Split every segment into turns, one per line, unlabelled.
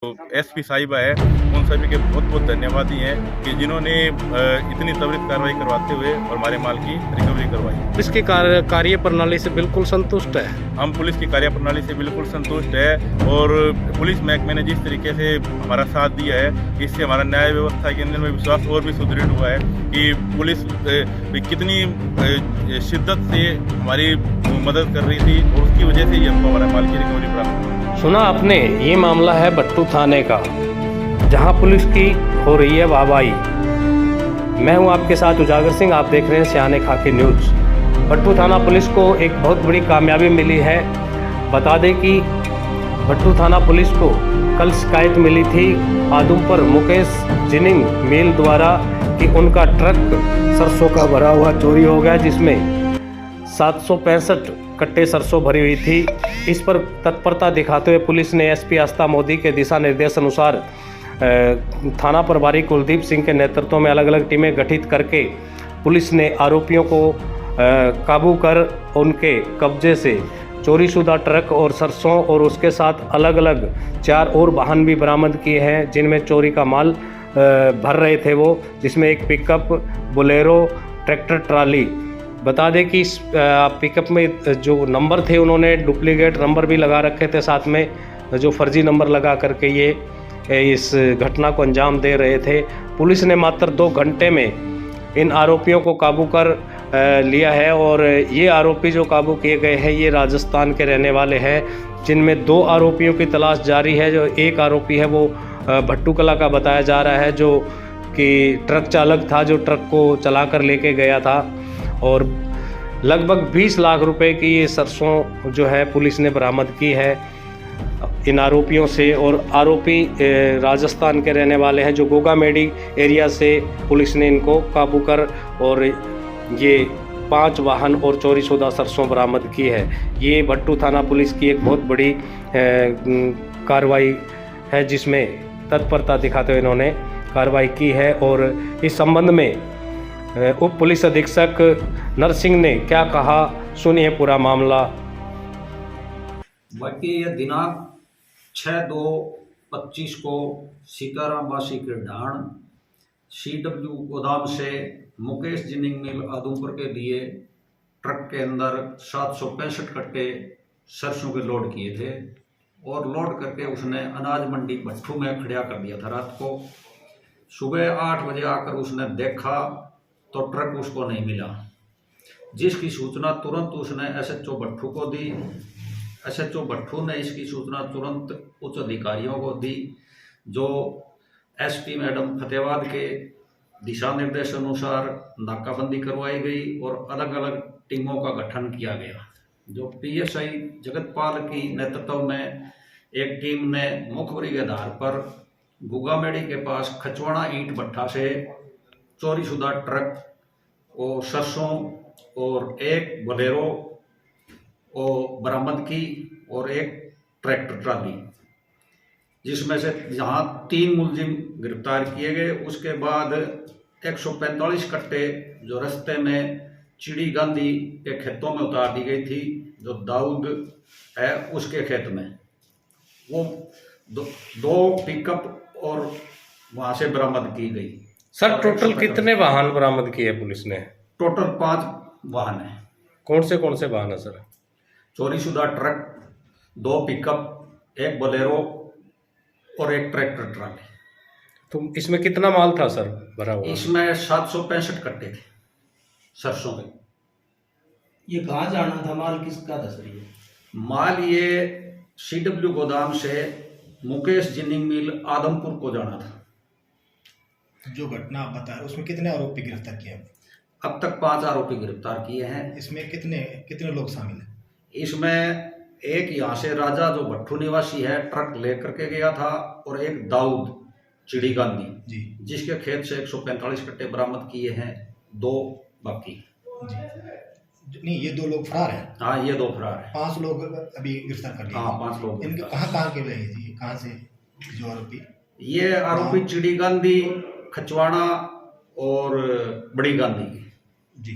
तो एसपी साहिबा है, उन सभी के बहुत बहुत धन्यवादी हैं कि जिन्होंने इतनी त्वरित कार्रवाई करवाते हुए और हमारे माल की रिकवरी करवाई।
पुलिस की कार्य प्रणाली से बिल्कुल संतुष्ट है।
हम पुलिस की कार्य प्रणाली से बिल्कुल संतुष्ट है और पुलिस महकमे ने जिस तरीके से हमारा साथ दिया है, इससे हमारा न्याय व्यवस्था के अंदर में विश्वास और भी सुदृढ़ हुआ है कि पुलिस कितनी शिद्दत से हमारी मदद कर रही थी और उसकी वजह से ही हमको हमारे माल की रिकवरी प्राप्त हुई।
सुना आपने, ये मामला है भट्टू थाने का, जहां पुलिस की हो रही है वाहवाही। मैं हूं आपके साथ उजागर सिंह, आप देख रहे हैं सियाने खाकी न्यूज़। भट्टू थाना पुलिस को एक बहुत बड़ी कामयाबी मिली है। बता दें कि भट्टू थाना पुलिस को कल शिकायत मिली थी आदमपुर मुकेश जिनिंग मिल द्वारा कि उनका ट्रक सरसों का भरा हुआ चोरी हो गया, जिसमें 765 कट्टे सरसों भरी हुई थी। इस पर तत्परता दिखाते हुए पुलिस ने एसपी आस्था मोदी के दिशा निर्देश अनुसार थाना प्रभारी कुलदीप सिंह के नेतृत्व में अलग अलग टीमें गठित करके पुलिस ने आरोपियों को काबू कर उनके कब्जे से चोरीशुदा ट्रक और सरसों और उसके साथ अलग अलग 4 और वाहन भी बरामद किए हैं, जिनमें चोरी का माल भर रहे थे वो, जिसमें एक पिकअप, बोलेरो, ट्रैक्टर ट्राली। बता दें कि इस पिकअप में जो नंबर थे उन्होंने डुप्लीकेट नंबर भी लगा रखे थे, साथ में जो फर्जी नंबर लगा करके ये इस घटना को अंजाम दे रहे थे। पुलिस ने मात्र 2 घंटे में इन आरोपियों को काबू कर लिया है और ये आरोपी जो काबू किए गए हैं ये राजस्थान के रहने वाले हैं, जिनमें 2 आरोपियों की तलाश जारी है। जो एक आरोपी है वो भट्टू कला का बताया जा रहा है, जो कि ट्रक चालक था, जो ट्रक को चला कर लेके गया था। और लगभग 20 लाख रुपए की ये सरसों जो है पुलिस ने बरामद की है इन आरोपियों से। और आरोपी राजस्थान के रहने वाले हैं, जो गोगामेडी एरिया से पुलिस ने इनको काबू कर और ये 5 वाहन और चोरीशुदा सरसों बरामद की है। ये भट्टू थाना पुलिस की एक बहुत बड़ी कार्रवाई है, जिसमें तत्परता दिखाते हुए इन्होंने कार्रवाई की है। और इस संबंध में उप पुलिस अधीक्षक नरसिंह ने क्या कहा, सुनिए पूरा मामला।
बाकी ये दिनांक 6/2/25 को सीताराम वासी के ढाण CW गोदाम से मुकेश जिनिंग मिल आदमपुर के लिए ट्रक के अंदर 765 कट्टे सरसों के लोड किए थे और लोड करके उसने अनाज मंडी भट्टू में खड़ा कर दिया था। रात को सुबह 8 बजे आकर उसने देखा तो ट्रक उसको नहीं मिला, जिसकी सूचना तुरंत उसने SHO भट्टू को दी। SHO भट्टू ने इसकी सूचना तुरंत उच्च अधिकारियों को दी, जो SP मैडम फतेहाबाद के दिशा निर्देश अनुसार नाकाबंदी करवाई गई और अलग अलग टीमों का गठन किया गया। जो PSI जगतपाल की नेतृत्व में एक टीम ने मुखबरी के आधार पर गोगामेडी के पास खचवाड़ा ईंट भट्टा से चोरीशुदा ट्रक और सरसों और एक बोलेरो और बरामद की और एक ट्रैक्टर ट्राली, जिसमें से जहां 3 मुलजिम गिरफ्तार किए गए। उसके बाद 145 कट्टे जो रास्ते में चिड़ी गांधी के खेतों में उतार दी गई थी, जो दाऊद है उसके खेत में, वो 2 पिकअप और वहां से बरामद की गई।
सर टोटल कितने वाहन बरामद किए पुलिस ने?
टोटल 5 वाहन है।
कौन से वाहन है सर?
चोरीशुदा ट्रक, 2 पिकअप, एक बोलेरो और एक ट्रैक्टर ट्राली।
तो इसमें कितना माल था सर भरा हुआ?
इसमें 765 कट्टे थे सरसों के।
ये कहाँ जाना था? माल किसका था सर? ये
माल ये CW गोदाम से मुकेश जिनिंग मिल आदमपुर को जाना था।
जो घटना आप बताए उसमें कितने आरोपी गिरफ्तार किए हैं?
अब तक 5 आरोपी गिरफ्तार किए हैं।
इसमें कितने लोग शामिल हैं?
इसमें एक यहाँ से राजा जो भट्टू निवासी है ट्रक लेकर के गया था, और एक दाऊद चिड़ी गांधी
जी,
जिसके खेत से 145 कट्टे बरामद किए हैं। 2 बाकी
जी नहीं, ये 2 लोग फरार हैं।
हाँ, ये 2 फरार है।
5 लोग अभी गिरफ्तार कर लिए।
हाँ, 5 लोग।
इनके कहाँ के रहे जी? कहाँ से जो आरोपी?
ये आरोपी चिड़ी गांधी, खचवाड़ा और बड़ी गांधी
जी।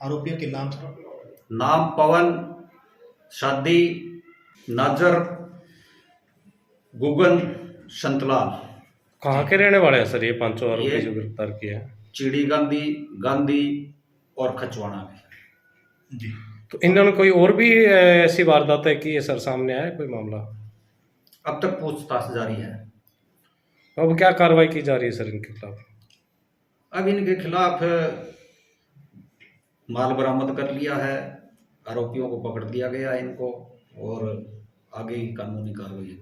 आरोपियों के नाम?
नाम पवन, शादी, नाजर, गुगन संतलाल,
कहाँ के रहने वाले हैं सर ये पांचों आरोपी
ये-
जो गिरफ्तार किए हैं?
चिड़ी गांधी, गांधी और खचवाना के।
जी।
तो इन्होंने कोई और भी ऐसी वारदातें की है सर, सामने आया है कोई मामला?
अब तक पूछताछ जारी है।
अब क्या कार्रवाई की जा रही है सर इनके खिलाफ?
अब इनके खिलाफ माल बरामद कर लिया है, आरोपियों को पकड़ लिया गया है इनको, और आगे की कानूनी कार्रवाई।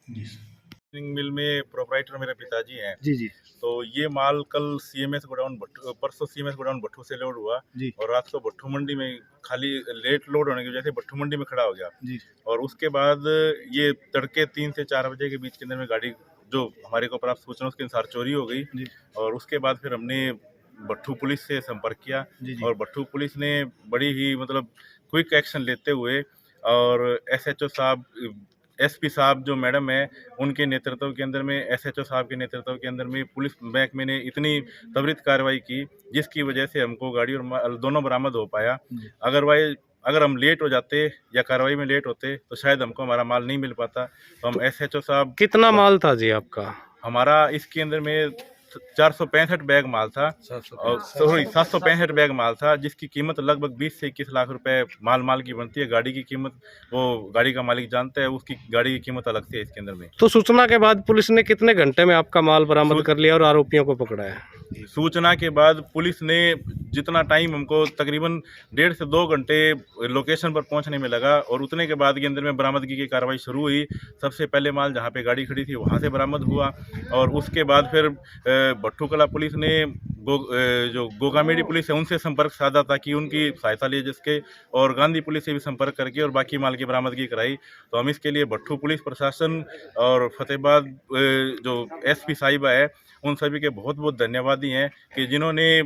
जी सर।
स्पिनिंग मिल में प्रोपराइटर मेरे पिताजी हैं।
जी जी
तो ये माल कल सीएमएस गोडाउन परसों सीएमएस गोडाउन भट्ठू से लोड हुआ
जी
और रात को भट्ठू मंडी में खाली लेट लोड होने की वजह से भट्ठू मंडी में खड़ा हो गया।
जी
और उसके बाद ये तड़के 3 से 4 बजे के बीच के अंदर में गाड़ी जो हमारे को प्राप्त सूचना उसके अनुसार चोरी हो गई।
जी
और उसके बाद फिर हमने भट्ठू पुलिस से संपर्क किया
जी जी
और भट्ठू पुलिस ने बड़ी ही मतलब क्विक एक्शन लेते हुए और एसएचओ साहब, एसपी साहब जो मैडम है उनके नेतृत्व के अंदर में, एसएचओ साहब के नेतृत्व के अंदर में पुलिस महकमे ने इतनी त्वरित कार्रवाई की जिसकी वजह से हमको गाड़ी और माल दोनों बरामद हो पाया।
जी।
अगर हम लेट हो जाते या कार्रवाई में लेट होते तो शायद हमको हमारा माल नहीं मिल पाता। तो हम एसएचओ साहब,
कितना माल था जी आपका?
हमारा इसके अंदर में 465 बैग माल था और सॉरी 765 बैग माल था जिसकी कीमत लगभग 20 से 21 लाख रुपए माल की बनती है। गाड़ी की कीमत वो गाड़ी का मालिक जानता है, उसकी गाड़ी की कीमत अलग से है इसके अंदर में।
तो सूचना के बाद पुलिस ने कितने घंटे में आपका माल बरामद कर लिया और आरोपियों को पकड़ा है?
सूचना के बाद पुलिस ने जितना टाइम हमको तकरीबन 1.5 से 2 घंटे लोकेशन पर पहुंचने में लगा और उतने के बाद के अंदर में बरामदगी की कार्रवाई शुरू हुई। सबसे पहले माल जहां पे गाड़ी खड़ी थी वहां से बरामद हुआ और उसके बाद फिर भट्ठू कला पुलिस ने जो गोगामेड़ी पुलिस है उनसे संपर्क साधा ताकि उनकी सहायता लिए जिसके, और गांधी पुलिस से भी संपर्क करके और बाकी माल की बरामदगी कराई। तो हम इसके लिए भट्ठू पुलिस प्रशासन और फतेहाबाद जो एसपी साहिबा है उन सभी के बहुत बहुत धन्यवादी हैं कि जिन्होंने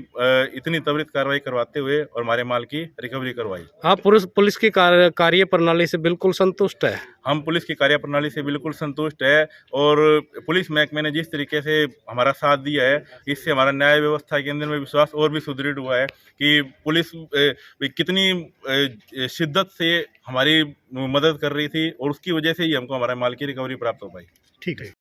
इतनी त्वरित कार्रवाई करवाते हुए और हमारे माल की रिकवरी करवाई।
आप पुलिस की कार्य प्रणाली से बिल्कुल संतुष्ट है?
हम पुलिस की कार्यप्रणाली से बिल्कुल संतुष्ट है और पुलिस महकमे ने जिस तरीके से हमारा साथ दिया है इससे हमारा न्याय व्यवस्था के अंदर में विश्वास और भी सुदृढ़ हुआ है कि पुलिस कितनी शिद्दत से हमारी मदद कर रही थी और उसकी वजह से ही हमको हमारे माल की रिकवरी प्राप्त हो पाई।
ठीक है।